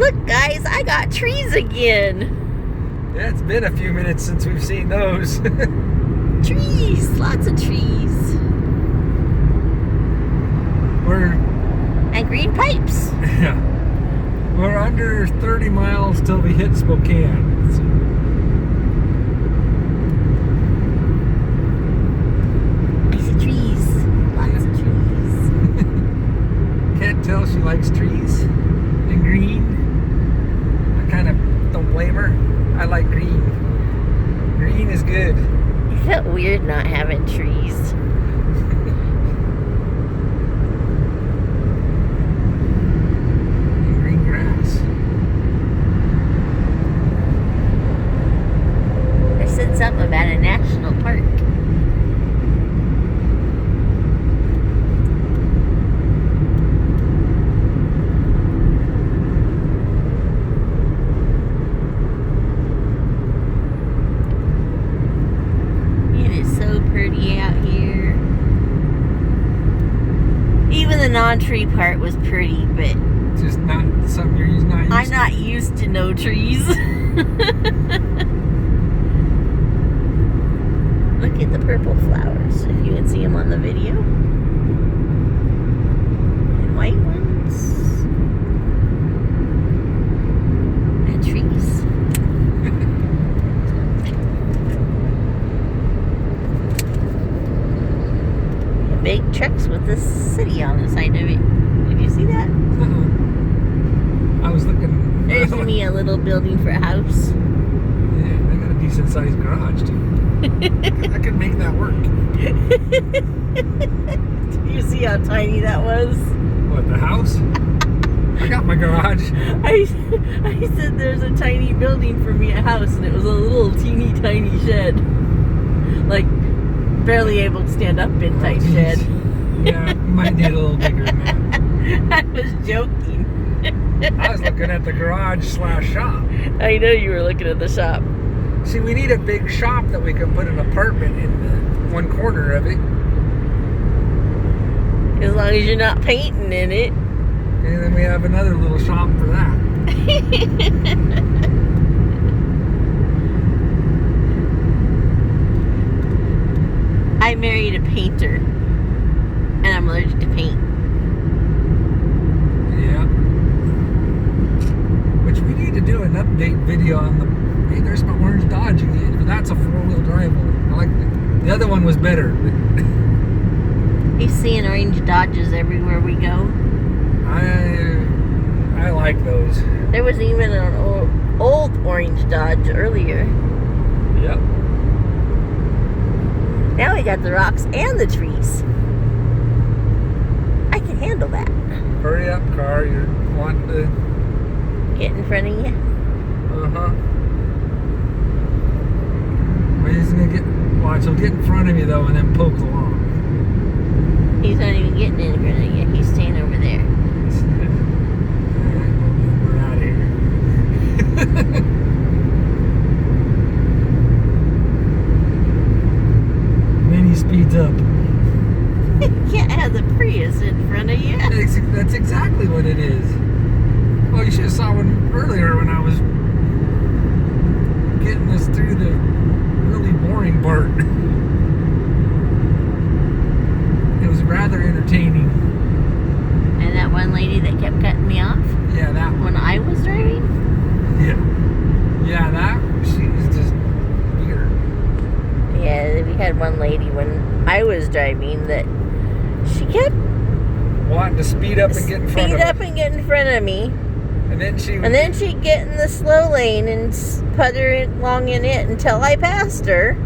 Look, guys, I got trees again. Yeah, it's been a few minutes since we've seen those. Trees, lots of trees. And green pipes. Yeah. We're under 30 miles till we hit Spokane. I see trees. Lots of trees. Can't tell she likes trees and green. I kind of don't blame her. I like green. Green is good. It felt weird not having trees. And green grass. They said something about a national park. Pretty out here. Even the non-tree part was pretty, but just not something you're not used to. I'm not used to no trees. Look at the purple flowers, if you can see them on the video. And white ones. And trees. Big trucks with the city on the side of it. Did you see that? I was looking. There's me a little building for a house. Yeah, they got a decent sized garage too. I could make that work. Did you see how tiny that was? What, the house? I got my garage. I said there's a tiny building for me, a house, and it was a little teeny tiny shed. Like, barely able to stand up in tight shed. Yeah, you might need a little bigger than that. I was joking. I was looking at the garage/shop. I know you were looking at the shop. See, we need a big shop that we can put an apartment in the one corner of it. As long as you're not painting in it. And then we have another little shop for that. I married a painter, and I'm allergic to paint. Yeah. Which we need to do an update video on the. Hey, there's my orange Dodge again, but that's a 4-wheel drive one. I like the other one was better. He's seeing orange Dodges everywhere we go. I like those. There was even an old orange Dodge earlier. Yep. Now we got the rocks and the trees. I can handle that. Hurry up, car. You're wanting to get in front of you. Well, he's gonna watch. He'll get in front of you though, and then poke along. He's not even getting in front of you. He's staying over there. We're out of here. Then he speeds up. You can't have the Prius in front of you. That's exactly what it is. Well, you should have saw one earlier when I was getting us through the really boring part. It was rather entertaining. And that one lady that kept cutting me off? Yeah, that one. When I was driving? Yeah. Yeah, she was just weird. Yeah, we had one lady when I was driving that she kept wanting to speed up and get in front of me. Speed up and get in front of me. And then she'd get in the slow lane and putter along in it until I passed her.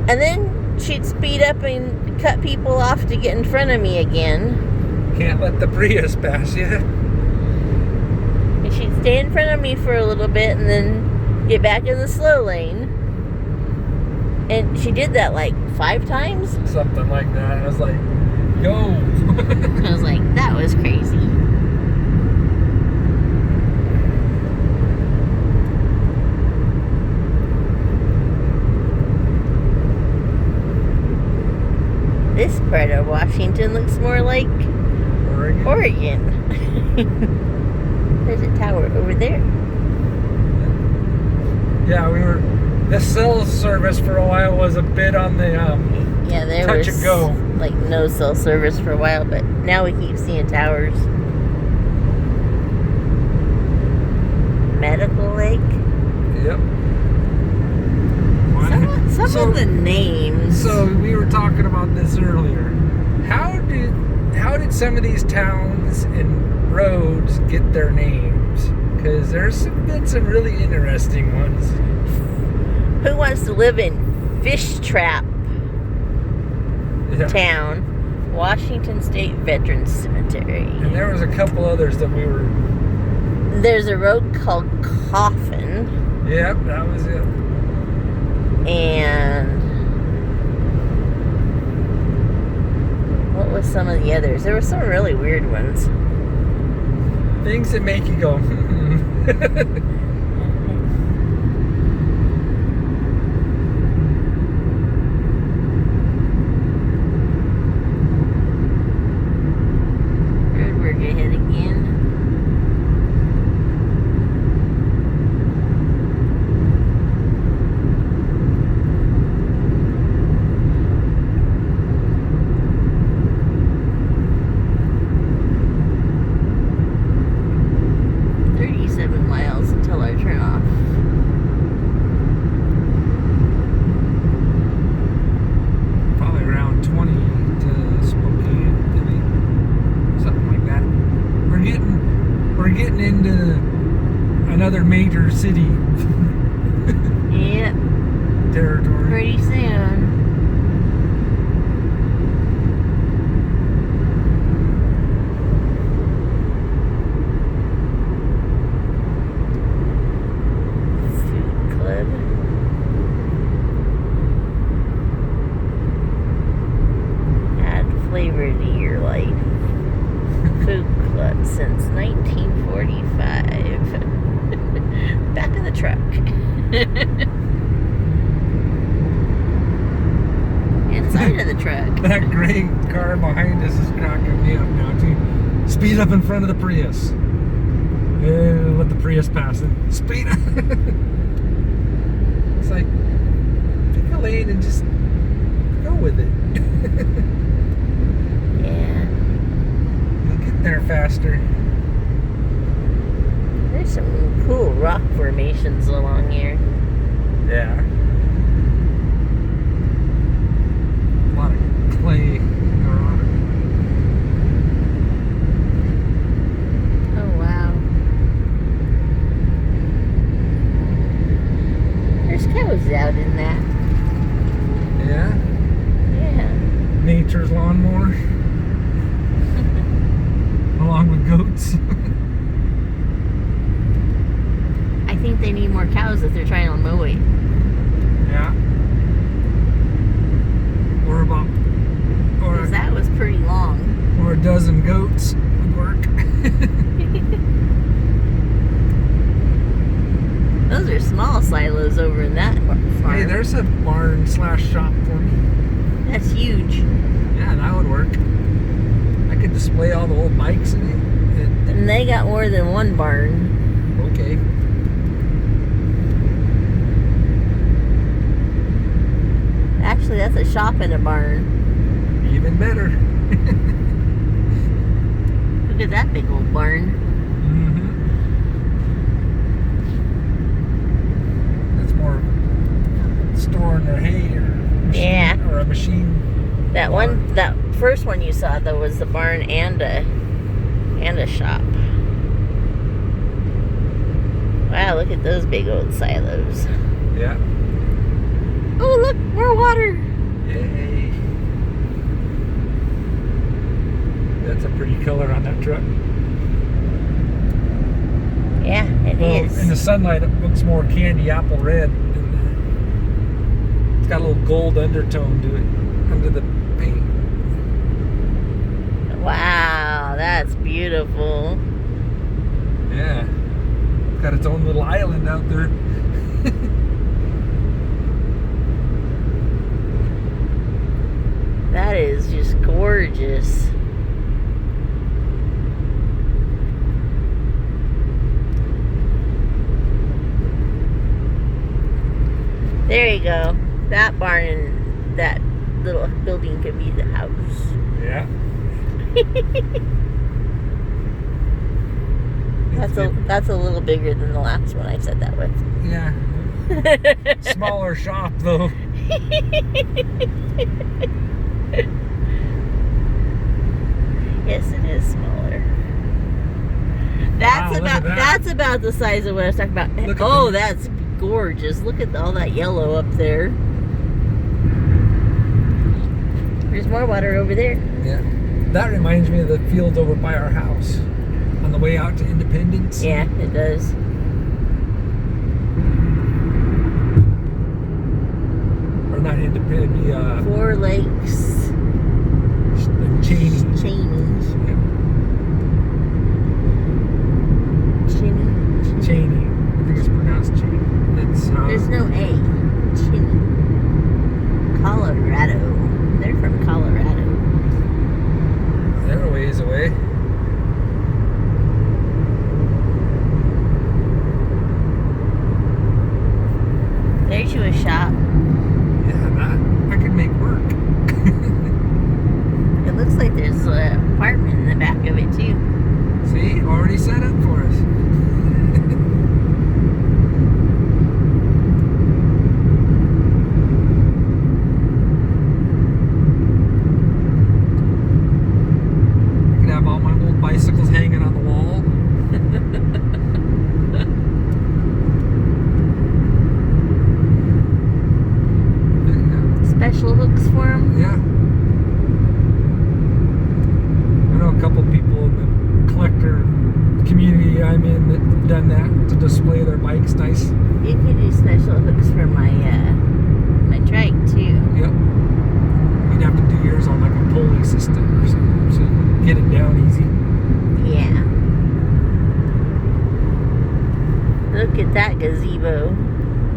And then she'd speed up and cut people off to get in front of me again. Can't let the Prius pass you. And she'd stay in front of me for a little bit and then get back in the slow lane. And she did that like 5 times. Something like that. I was like, yo. I was like, that was crazy. This part of Washington looks more like Oregon. There's a tower over there. Yeah, the cell service for a while was a bit on the Yeah, there touch was and go. like no cell service for a while, but now we keep seeing towers. Medical Lake. Yep. Some of the names. So we were talking about this earlier. How did some of these towns and roads get their names? Because there's been some really interesting ones. Who wants to live in Fish Trap Town, Washington State Veterans Cemetery? And there was a couple others that we were... There's a road called Coffin. Yep, that was it. And what was some of the others? There were some really weird ones. Things that make you go, Roadwork ahead again. another major city. Yep. Territory. Pretty soon. Food Club. Add flavor to your life. Food Club since 1945. Back of the truck. Inside of the truck. That gray car behind us is cracking me up now too. Speed up in front of the Prius. Let the Prius pass it. Speed up. It's like, pick a lane and just go with it. Yeah. You'll get there faster. There's some cool rock formations along here. Yeah. A lot of clay. Oh, wow. There's cows out in that. Yeah? Yeah. Nature's lawnmower. Along with goats. I think they need more cows if they're trying to mow it. Yeah. Or that was pretty long. Or a dozen goats would work. Those are small silos over in that farm. Hey, there's a barn / shop for me. That's huge. Yeah, that would work. I could display all the old bikes in it. And they got more than one barn. Okay. Actually, that's a shop and a barn. Even better. Look at that big old barn. Mm-hmm. That's more storing their hay or a machine. That first one you saw though was the barn and a shop. Wow, look at those big old silos. Yeah. Oh, look, more water. Yay. That's a pretty color on that truck. Yeah, it is. In the sunlight, it looks more candy apple red. It's got a little gold undertone to it under the paint. Wow, that's beautiful. Yeah. It's got its own little island out there. That is just gorgeous. There you go. That barn and that little building could be the house. Yeah. That's a little bigger than the last one I said that with. Yeah. Smaller shop though. Yes, it is smaller. Wow, look at that. That's about the size of what I was talking about. Look at Oh, these. that's gorgeous. Look at all that yellow up there. There's more water over there. Yeah. That reminds me of the fields over by our house on the way out to Independence. Yeah, it does. Or not Independence, Four Lakes. Cheney. Cheney. Yeah. Cheney. Cheney. I think it's pronounced Cheney. It's There's no A. Cheney. Colorado. They're from Colorado. they're a ways away. There's you a shop. Yeah, that I could make work. It looks like there's an apartment in the back of it too. See, already set up for us. I can have all my old bicycles hanging on the wall. Special hooks for them. Yeah. I know a couple people in the collector community I'm in that have done that to display their bikes nice. You could do special hooks for my my trike too. Yep. You'd have to do yours on like a pulley system or something so you can get it down easy. Yeah. Look at that gazebo.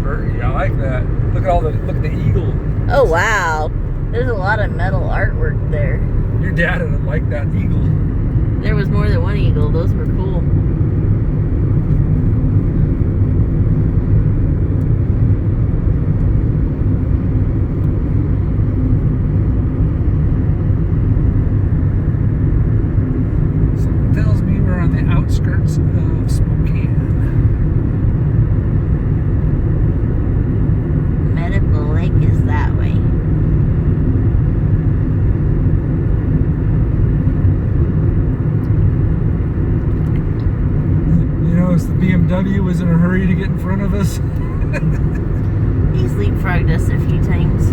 Pretty, I like that. Look at the eagle. Oh wow. There's a lot of metal artwork there. Your dad would like that eagle. There was more than one eagle. Those were cool. Something tells me we're on the outskirts of Spokane. Medical Lake is that way. You notice the BMW was in a hurry to get in front of us. He's leapfrogged us a few times.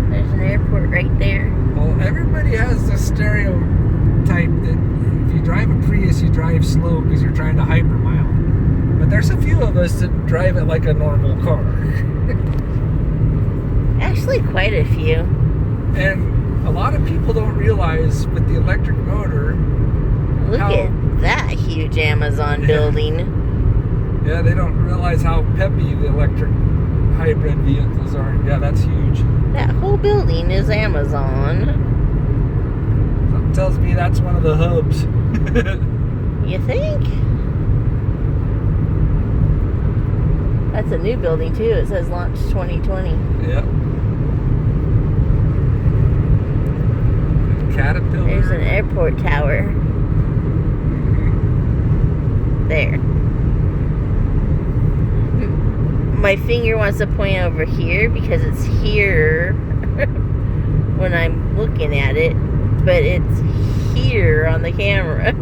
There's an airport right there. Well, everybody has the stereotype that if you drive a Prius, you drive slow because you're trying to hypermile. But there's a few of us that drive it like a normal car. Actually, quite a few. And a lot of people don't realize with the electric motor, Look at that huge Amazon building. yeah, they don't realize how peppy the electric hybrid vehicles are. Yeah, that's huge. That whole building is Amazon. Something tells me that's one of the hubs. You think? That's a new building too. It says launch 2020. Yep. Caterpillar. There's an airport tower. There. My finger wants to point over here because it's here when I'm looking at it, but it's here on the camera.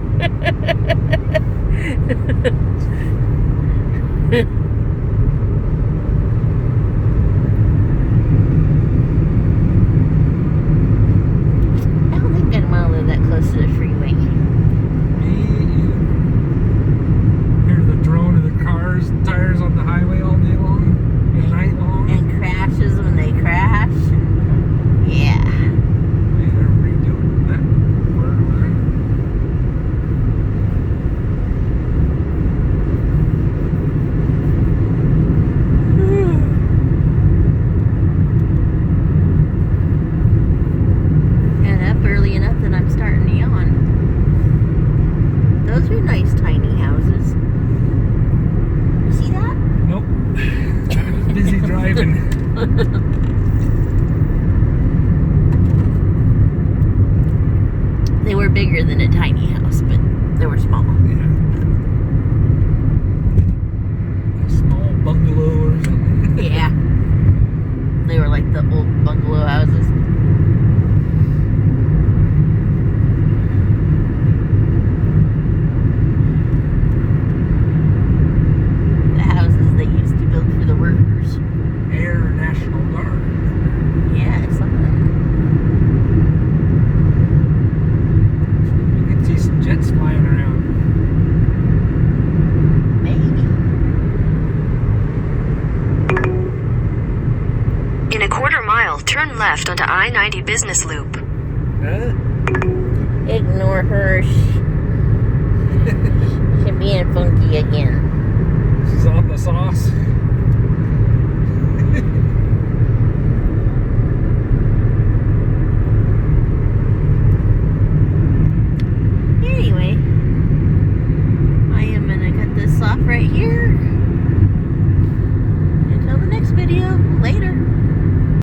I don't think I'd want to live that close to the freeway. Me either. Hear the drone of the cars, tires on the highway all day long, and night long. And crashes when they crash. Yeah. Hey, they're redoing that part over there. And up early enough that I'm starting to yawn. Those are nice tiny houses. You see that? Nope. They were bigger than a tiny house, but they were small. Yeah. A small bungalow or something. Yeah. They were like the old bungalow houses. The houses they used to build for the workers. Air National Guard. Yeah, it's some of that. You can see some jets flying around. Maybe. In a quarter mile, turn left onto I-90 Business Loop. Huh? Ignore her. She's being funky again. She's on the sauce. Anyway, I am gonna cut this off right here.